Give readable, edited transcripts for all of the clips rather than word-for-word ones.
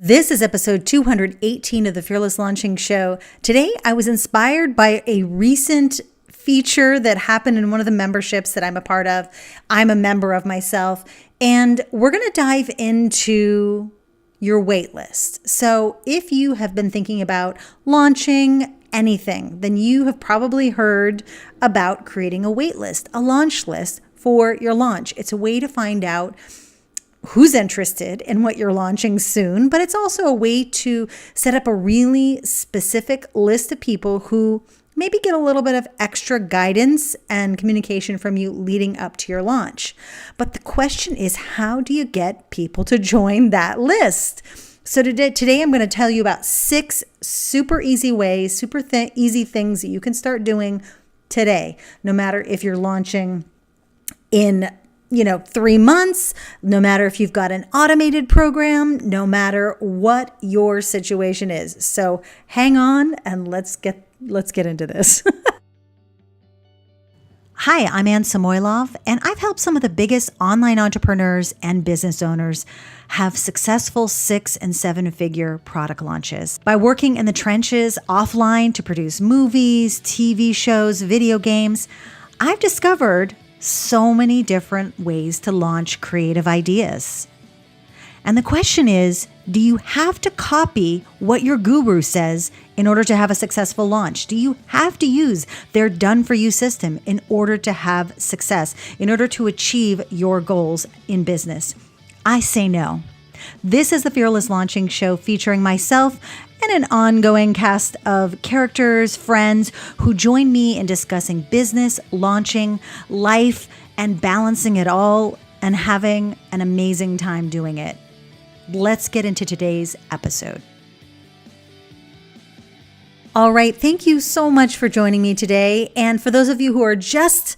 This is episode 218 of the Fearless Launching Show. Today, I was inspired by a recent feature that happened in one of the memberships that I'm a part of. I'm a member of myself, and we're going to dive into your waitlist. So if you have been thinking about launching anything, then you have probably heard about creating a waitlist, a launch list for your launch. It's a way to find out who's interested in what you're launching soon, but it's also a way to set up a really specific list of people who maybe get a little bit of extra guidance and communication from you leading up to your launch. But the question is, how do you get people to join that list? So today I'm going to tell you about 6 super easy ways, easy things that you can start doing today, no matter if you're launching in 3 months, no matter if you've got an automated program, no matter what your situation is. So hang on and let's get into this. Hi, I'm Ann Samoylov, and I've helped some of the biggest online entrepreneurs and business owners have successful 6- and 7-figure product launches. By working in the trenches offline to produce movies, TV shows, video games, I've discovered so many different ways to launch creative ideas. And the question is, do you have to copy what your guru says in order to have a successful launch? Do you have to use their done-for-you system in order to have success, in order to achieve your goals in business? I say no. This is the Fearless Launching Show featuring myself and an ongoing cast of characters, friends who join me in discussing business, launching, life, and balancing it all and having an amazing time doing it. Let's get into today's episode. All right, thank you so much for joining me today. And for those of you who are just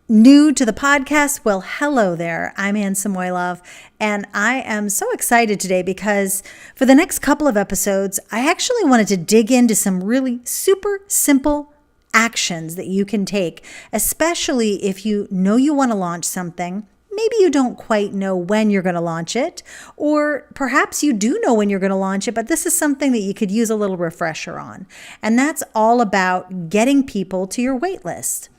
new to the podcast, well, hello there. I'm Ann Samoylov, and I am so excited today because for the next couple of episodes, I actually wanted to dig into some really super simple actions that you can take, especially if you know you want to launch something. Maybe you don't quite know when you're going to launch it, or perhaps you do know when you're going to launch it, but this is something that you could use a little refresher on. And that's all about getting people to your wait list.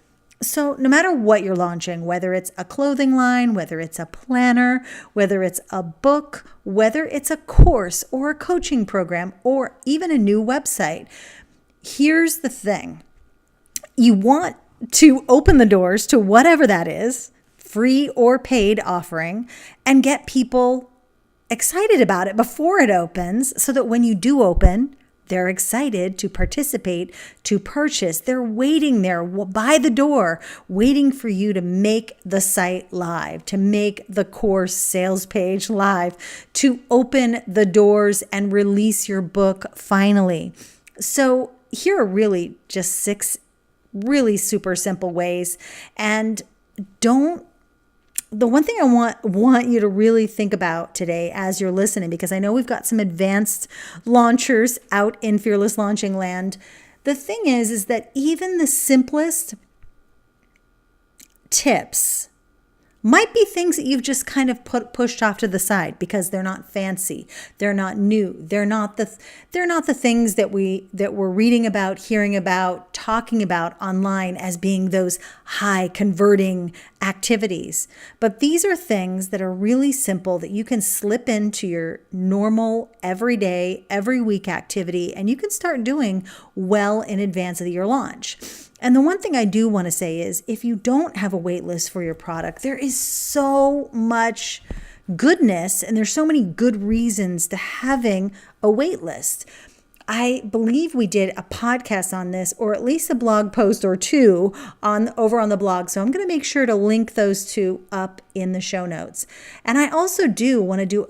So no matter what you're launching, whether it's a clothing line, whether it's a planner, whether it's a book, whether it's a course or a coaching program, or even a new website, here's the thing. You want to open the doors to whatever that is, free or paid offering, and get people excited about it before it opens so that when you do open, they're excited to participate, to purchase. They're waiting there by the door, waiting for you to make the site live, to make the course sales page live, to open the doors and release your book finally. So here are really just 6 really super simple ways. And the one thing I want you to really think about today as you're listening, because I know we've got some advanced launchers out in Fearless Launching land. The thing is that even the simplest tips might be things that you've just kind of pushed off to the side because they're not fancy, they're not new, they're not the things that we're reading about, hearing about, talking about online as being those high converting activities. But these are things that are really simple that you can slip into your normal, everyday, every week activity, and you can start doing well in advance of your launch. And the one thing I do want to say is if you don't have a wait list for your product, there is so much goodness and there's so many good reasons to having a wait list. I believe we did a podcast on this, or at least a blog post or 2 over on the blog. So I'm going to make sure to link those 2 up in the show notes. And I also want to do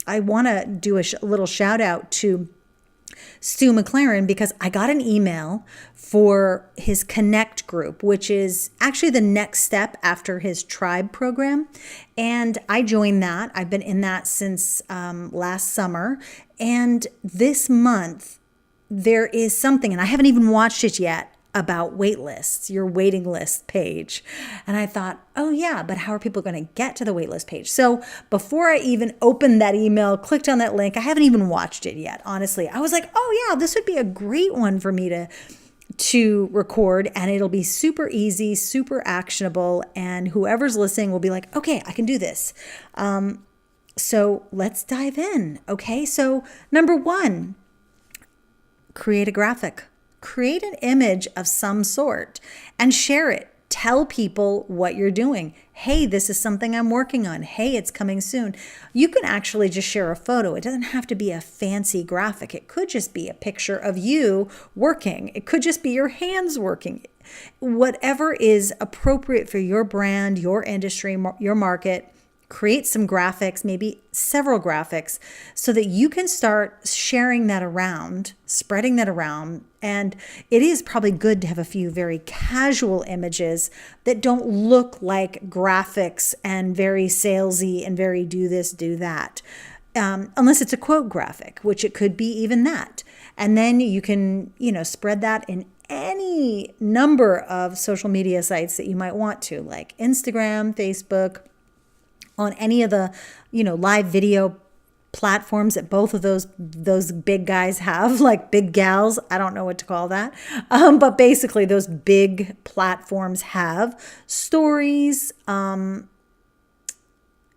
a little shout out to Stu McLaren because I got an email for his Connect group, which is actually the next step after his Tribe program. And I joined that. I've been in that since last summer. And this month, there is something, and I haven't even watched it yet. about waitlists, your waiting list page. And I thought, oh yeah, but how are people going to get to the waitlist page? So before I even opened that email, clicked on that link, I haven't even watched it yet, honestly. I was like, oh yeah, this would be a great one for me to record, and it'll be super easy, super actionable, and whoever's listening will be like, okay, I can do this. So let's dive in. Okay, so number one, create a graphic. Create an image of some sort and share it. Tell people what you're doing. Hey, this is something I'm working on. Hey, it's coming soon. You can actually just share a photo. It doesn't have to be a fancy graphic. It could just be a picture of you working. It could just be your hands working. Whatever is appropriate for your brand, your industry, your market. Create some graphics, maybe several graphics, so that you can start sharing that around, spreading that around. And it is probably good to have a few very casual images that don't look like graphics and very salesy and very do this, do that. Unless it's a quote graphic, which it could be even that. And then you can, spread that in any number of social media sites that you might want to, like Instagram, Facebook, on any of the, live video platforms that both of those big guys have, like big gals. I don't know what to call that. But basically those big platforms have stories.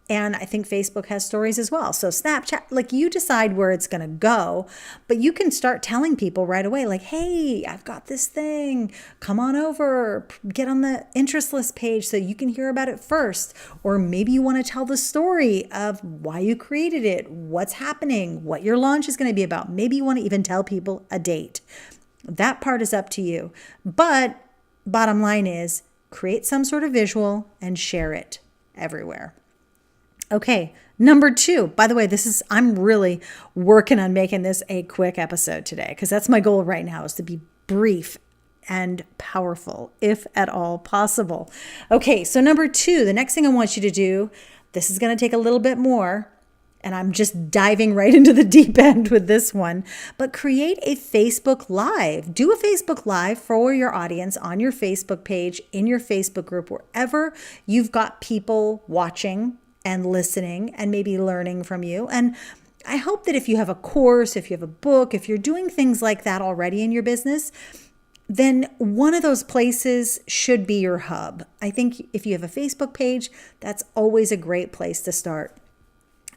And I think Facebook has stories as well. So Snapchat, like you decide where it's going to go, but you can start telling people right away, like, hey, I've got this thing. Come on over, get on the interest list page so you can hear about it first. Or maybe you want to tell the story of why you created it, what's happening, what your launch is going to be about. Maybe you want to even tell people a date. That part is up to you. But bottom line is create some sort of visual and share it everywhere. Okay, number two, by the way, I'm really working on making this a quick episode today because that's my goal right now, is to be brief and powerful, if at all possible. Okay, so number two, the next thing I want you to do, this is going to take a little bit more, and I'm just diving right into the deep end with this one, but create a Facebook Live. Do a Facebook Live for your audience on your Facebook page, in your Facebook group, wherever you've got people watching and listening and maybe learning from you. And I hope that if you have a course, if you have a book, if you're doing things like that already in your business, then one of those places should be your hub. I think if you have a Facebook page, that's always a great place to start.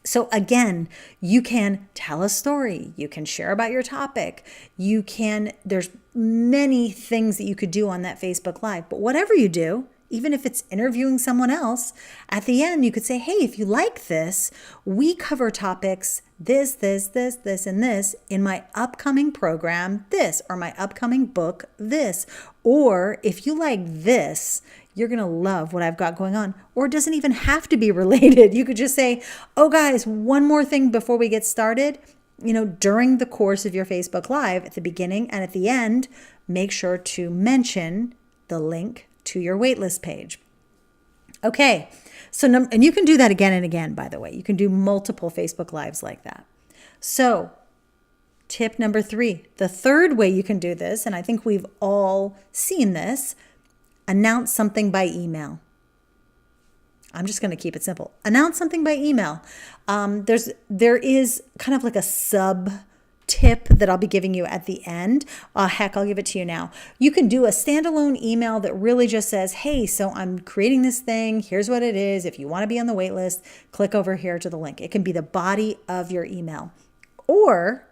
So again, you can tell a story, you can share about your topic, there's many things that you could do on that Facebook Live, but whatever you do, even if it's interviewing someone else, at the end, you could say, hey, if you like this, we cover topics this, and this in my upcoming program, this, or my upcoming book, this. Or if you like this, you're going to love what I've got going on. Or it doesn't even have to be related. You could just say, oh, guys, one more thing before we get started. During the course of your Facebook Live, at the beginning and at the end, make sure to mention the link to your waitlist page. Okay, and you can do that again and again, by the way. You can do multiple Facebook Lives like that. So tip number 3, the third way you can do this, and I think we've all seen this, announce something by email. I'm just going to keep it simple. Announce something by email. There is kind of like a sub tip that I'll be giving you at the end. I'll give it to you now. You can do a standalone email that really just says, hey, so I'm creating this thing. Here's what it is. If you want to be on the wait list, click over here to the link. It can be the body of your email. Or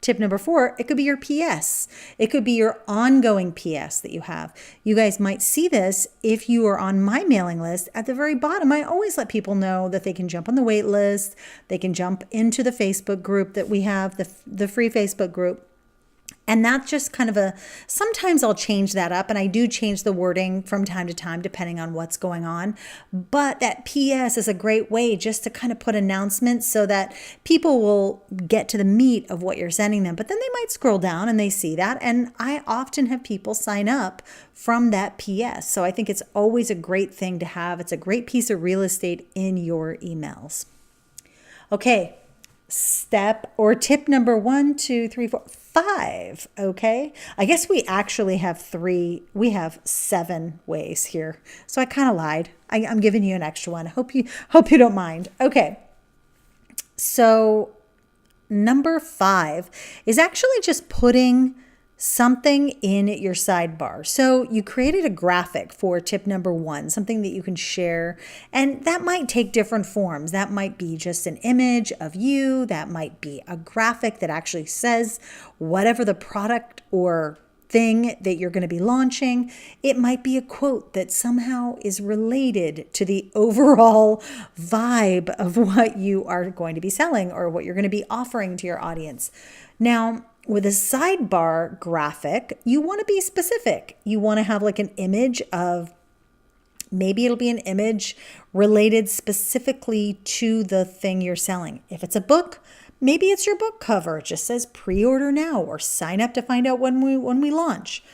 tip number 4, it could be your PS. It could be your ongoing PS that you have. You guys might see this if you are on my mailing list. At the very bottom, I always let people know that they can jump on the wait list. They can jump into the Facebook group that we have, the free Facebook group. And that's just kind of sometimes I'll change that up, and I do change the wording from time to time depending on what's going on. But that PS is a great way just to kind of put announcements so that people will get to the meat of what you're sending them. But then they might scroll down and they see that. And I often have people sign up from that PS. So I think it's always a great thing to have. It's a great piece of real estate in your emails. Okay. Tip number 1, 2, 3, 4, 5. Okay. I guess we actually have 7 ways here. So I kind of lied. I'm giving you an extra one. Hope you don't mind. Okay. So number 5 is actually just putting something in your sidebar. So you created a graphic for tip number 1, something that you can share. And that might take different forms. That might be just an image of you. That might be a graphic that actually says whatever the product or thing that you're going to be launching. It might be a quote that somehow is related to the overall vibe of what you are going to be selling or what you're going to be offering to your audience. Now, with a sidebar graphic, you want to be specific. You want to have like an image of, maybe it'll be an image related specifically to the thing you're selling. If it's a book, maybe it's your book cover. It just says pre-order now or sign up to find out when we launch.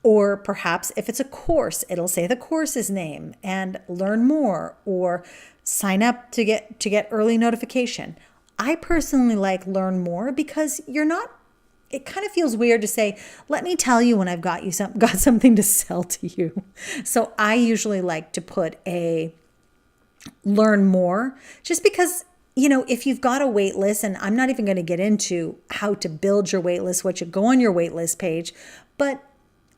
Or perhaps if it's a course, it'll say the course's name and learn more, or sign up to get early notification. I personally like learn more because it kind of feels weird to say, let me tell you when I've got something to sell to you. So I usually like to put a learn more, just because, if you've got a wait list, and I'm not even going to get into how to build your wait list, what you go on your wait list page, but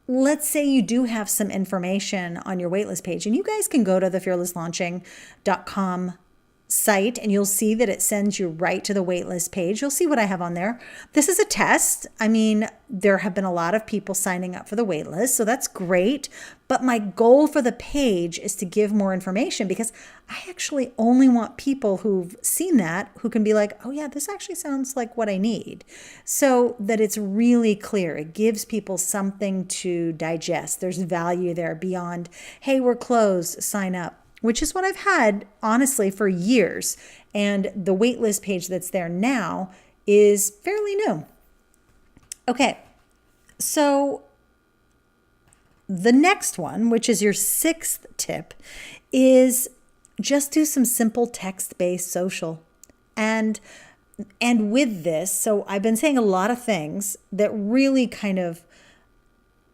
let's say you do have some information on your waitlist page, and you guys can go to the fearlesslaunching.com site and you'll see that it sends you right to the waitlist page. You'll see what I have on there. This is a test. I mean, there have been a lot of people signing up for the waitlist, so that's great. But my goal for the page is to give more information, because I actually only want people who've seen that, who can be like, oh yeah, this actually sounds like what I need. So that it's really clear. It gives people something to digest. There's value there beyond, hey, we're closed, sign up. Which is what I've had, honestly, for years. And the waitlist page that's there now is fairly new. Okay, so the next one, which is your 6th tip, is just do some simple text-based social. And with this, so I've been saying a lot of things that really kind of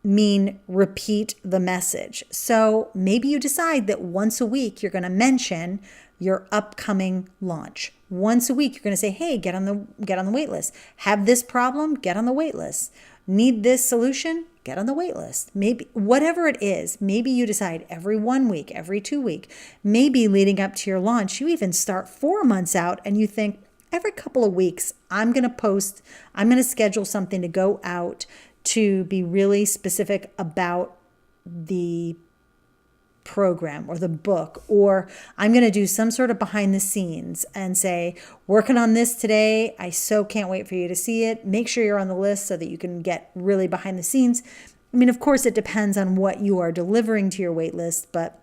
mean repeat the message. So maybe you decide that once a week you're going to mention your upcoming launch. Once a week you're going to say, hey, get on the wait list. Have this problem, get on the wait list. Need this solution, get on the wait list. Maybe whatever it is, maybe you decide every 1 week, every 2 week, maybe leading up to your launch, you even start 4 months out and you think every couple of weeks, I'm going to schedule something to go out to be really specific about the program or the book, or I'm going to do some sort of behind the scenes and say, working on this today. I so can't wait for you to see it. Make sure you're on the list so that you can get really behind the scenes. I mean, of course, it depends on what you are delivering to your wait list, but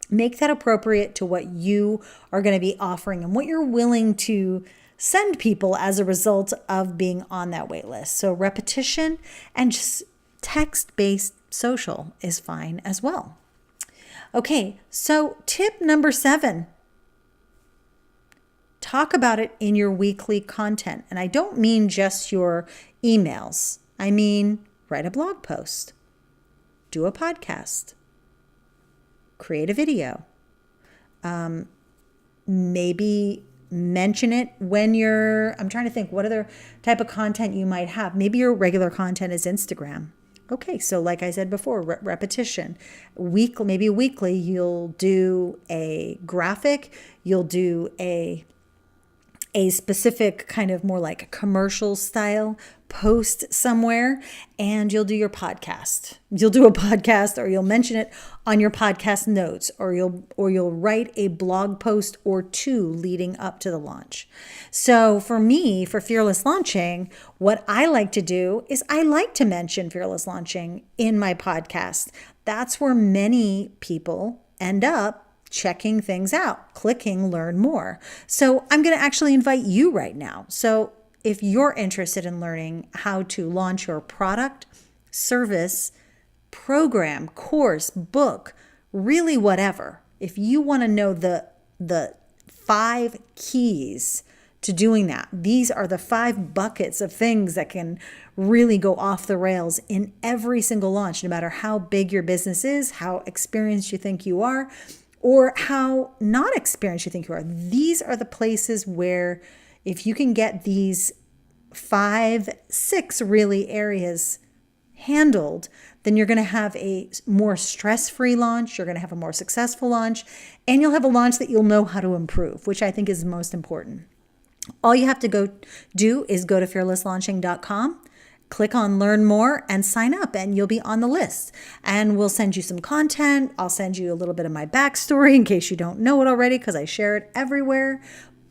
make that appropriate to what you are going to be offering and what you're willing to send people as a result of being on that wait list. So repetition and just text-based social is fine as well. Okay, so tip number 7, talk about it in your weekly content. And I don't mean just your emails. I mean, write a blog post, do a podcast, create a video, maybe mention it when I'm trying to think what other type of content you might have. Maybe your regular content is Instagram. Okay, so like I said before, repetition. Maybe weekly, you'll do a graphic, you'll do a specific kind of more like a commercial style post somewhere, and you'll do your podcast. You'll do a podcast, or you'll mention it on your podcast notes, or you'll write a blog post or 2 leading up to the launch. So for me, for Fearless Launching, what I like to do is I like to mention Fearless Launching in my podcast. That's where many people end up checking things out, clicking learn more. So I'm going to actually invite you right now. So if you're interested in learning how to launch your product, service, program, course, book, really whatever, if you want to know the 5 keys to doing that. These are the 5 buckets of things that can really go off the rails in every single launch, no matter how big your business is, how experienced you think you are, or how not experienced you think you are. These are the places where if you can get these 5, 6 really areas handled, then you're going to have a more stress-free launch, you're going to have a more successful launch, and you'll have a launch that you'll know how to improve, which I think is most important. All you have to go do is go to fearlesslaunching.com, click on learn more, and sign up, and you'll be on the list. And we'll send you some content. I'll send you a little bit of my backstory in case you don't know it already, because I share it everywhere.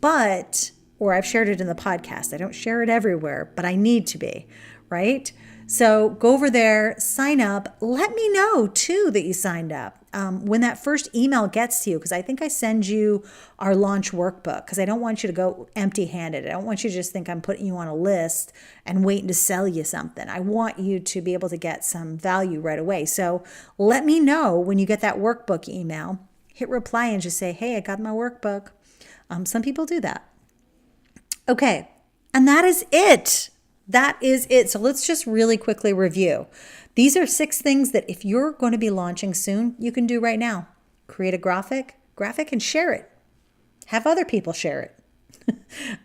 Or I've shared it in the podcast. I don't share it everywhere, but I need to be, right? So go over there, sign up. Let me know too that you signed up. When that first email gets to you, because I think I send you our launch workbook, because I don't want you to go empty-handed. I don't want you to just think I'm putting you on a list and waiting to sell you something. I want you to be able to get some value right away. So let me know when you get that workbook email. Hit reply and just say, hey, I got my workbook. Some people do that. Okay, and that is it. That is it. So let's just really quickly review. These are 6 things that if you're going to be launching soon, you can do right now. Create a graphic and share it. Have other people share it.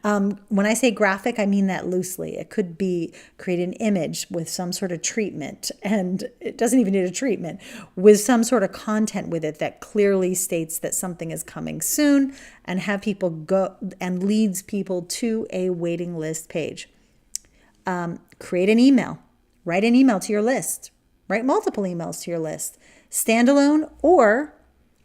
When I say graphic, I mean that loosely. It could be create an image with some sort of treatment, and it doesn't even need a treatment, with some sort of content with it that clearly states that something is coming soon, and have people go and leads people to a waiting list page. Create an email. Write an email to your list. Write multiple emails to your list. Standalone, or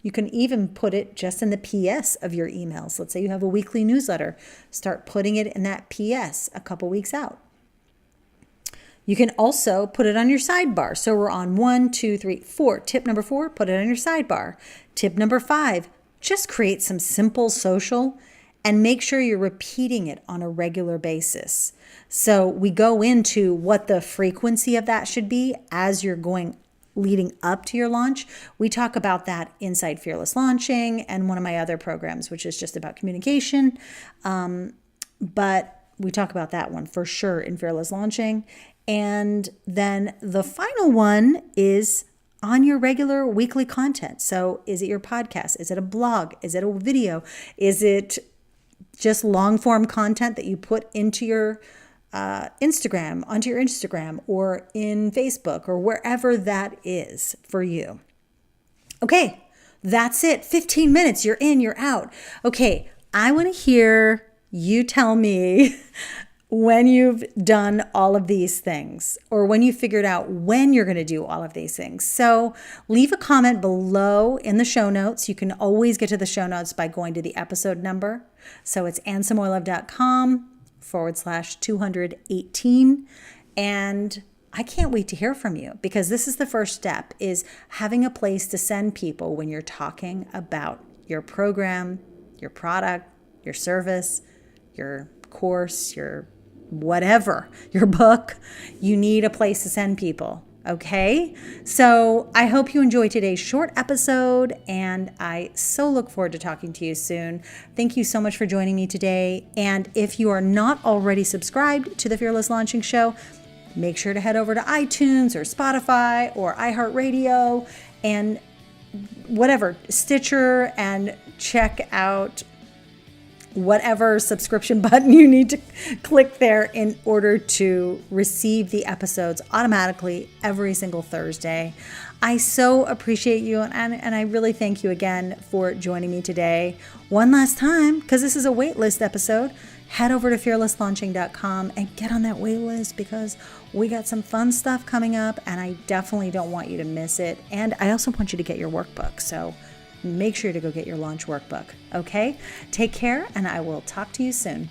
you can even put it just in the PS of your emails. Let's say you have a weekly newsletter. Start putting it in that PS a couple weeks out. You can also put it on your sidebar. So we're on 1, 2, 3, 4. Tip number 4, put it on your sidebar. Tip number 5, just create some simple social and make sure you're repeating it on a regular basis. So we go into what the frequency of that should be as you're leading up to your launch. We talk about that inside Fearless Launching and one of my other programs, which is just about communication. But we talk about that one for sure in Fearless Launching. And then the final one is on your regular weekly content. So is it your podcast? Is it a blog? Is it a video? Is it just long form content that you put into your Instagram, onto your Instagram or in Facebook or wherever that is for you? Okay, that's it. 15 minutes. You're in, you're out. Okay, I want to hear you tell me when you've done all of these things or when you figured out when you're going to do all of these things. So leave a comment below in the show notes. You can always get to the show notes by going to the episode number. So it's annesamoilov.com/218. And I can't wait to hear from you, because this is the first step, is having a place to send people when you're talking about your program, your product, your service, your course, your whatever, your book. You need a place to send people. Okay, so I hope you enjoyed today's short episode, and I so look forward to talking to you soon. Thank you so much for joining me today. And if you are not already subscribed to the Fearless Launching Show, make sure to head over to iTunes or Spotify or iHeartRadio and whatever, Stitcher, and check out whatever subscription button you need to click there in order to receive the episodes automatically every single Thursday. I so appreciate you, and I really thank you again for joining me today. One last time, because this is a waitlist episode, head over to fearlesslaunching.com and get on that waitlist, because we got some fun stuff coming up, and I definitely don't want you to miss it. And I also want you to get your workbook. So make sure to go get your launch workbook. Okay? Take care, and I will talk to you soon.